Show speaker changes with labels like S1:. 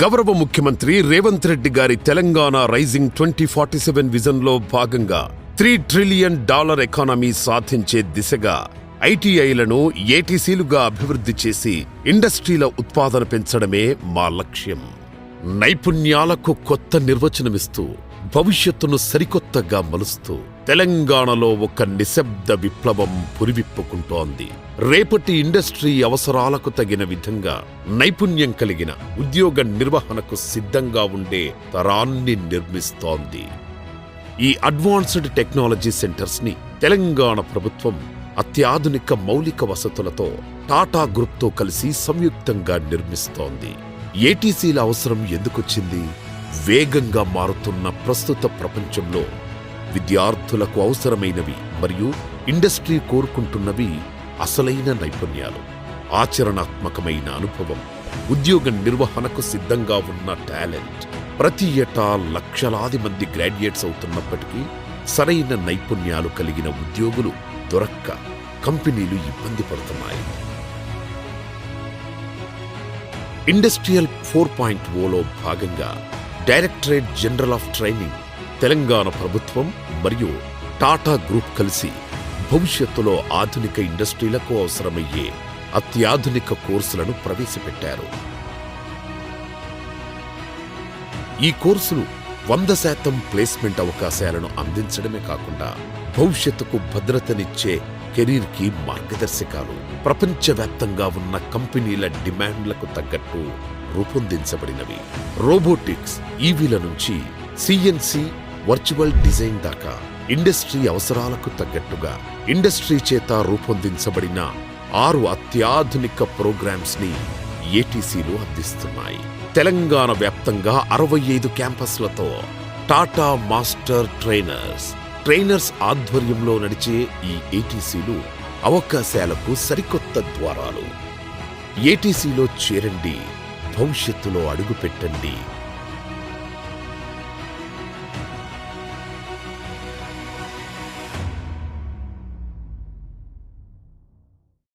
S1: గౌరవ ముఖ్యమంత్రి రేవంత్ రెడ్డి గారి తెలంగాణ రైజింగ్ 2047 విజన్లో భాగంగా $3 ట్రిలియన్ ఎకానమీ సాధించే దిశగా ఐటీఐలను ఏటీసీలుగా అభివృద్ధి చేసి ఇండస్ట్రీల ఉత్పాదన పెంచడమే మా లక్ష్యం. నైపుణ్యాలకు కొత్త నిర్వచనమిస్తూ భవిష్యత్తును సరికొత్తగా మలుస్తూ తెలంగాణలో ఒక నిశ్శబ్ద విప్లవం పురివిప్పుకుంటోంది. రేపటి ఇండస్ట్రీ అవసరాలకు తగిన విధంగా నైపుణ్యం కలిగిన ఉద్యోగ నిర్వహణకు సిద్ధంగా ఉండే తరాన్ని నిర్మిస్తోంది. ఈ అడ్వాన్స్డ్ టెక్నాలజీ సెంటర్స్ ని తెలంగాణ ప్రభుత్వం అత్యాధునిక మౌలిక వసతులతో టాటా గ్రూప్తో కలిసి సంయుక్తంగా నిర్మిస్తోంది. ఏటీసీల అవసరం ఎందుకొచ్చింది? వేగంగా మారుతున్న ప్రస్తుత ప్రపంచంలో విద్యార్థులకు అవసరమైనవి మరియు ఇండస్ట్రీ కోరుకుంటున్నవి అసలైన నైపుణ్యాలు, ఆచరణాత్మకమైన అనుభవం, ఉద్యోగ నిర్వహణకు సిద్ధంగా ఉన్న టాలెంట్. ప్రతి ఏటా లక్షలాది మంది గ్రాడ్యుయేట్స్ అవుతున్నప్పటికీ సరైన నైపుణ్యాలు కలిగిన ఉద్యోగులు దొరక్క కంపెనీలు ఇబ్బంది పడుతున్నాయి. ఇండస్ట్రియల్ 4.0లో భాగంగా directorate general of training, Telangana ప్రభుత్వం మరియు టాటా గ్రూప్ కలిసి భవిష్యత్తులో ఆధునిక ఇండస్ట్రీలకు అవసరమయ్యే అత్యాధునిక కోర్సులను ప్రవేశపెట్టారు. ఈ కోర్సులు 100% ప్లేస్మెంట్ అవకాశాలను అందించడమే కాకుండా భవిష్యత్తుకు భద్రతనిచ్చే కెరీర్కి మార్గదర్శకాలు, ప్రపంచవ్యాప్తంగా ఉన్న కంపెనీల డిమాండ్లకు తగ్గట్టు రూపొందించబడినవి. రోబోటిక్స్, ఈవీల నుంచి సిఎన్సి, వర్చువల్ డిజైన్ దాకా ఇండస్ట్రీ అవసరాలకు తగ్గట్టుగా ఇండస్ట్రీ చేత రూపొందించబడిన 6 అత్యాధునిక ప్రోగ్రామ్స్ ని ఏటీసీలు అందిస్తున్నాయి. తెలంగాణ వ్యాప్తంగా 65 క్యాంపస్లతో టాటా మాస్టర్ ట్రైనర్స్ ఆధ్వర్యంలో నడిచే ఈ ఏటీసీలు అవకాశాలకు సరికొత్త ద్వారాలు. ఏటీసీలో చేరండి, భవిష్యత్తులో అడుగుపెట్టండి.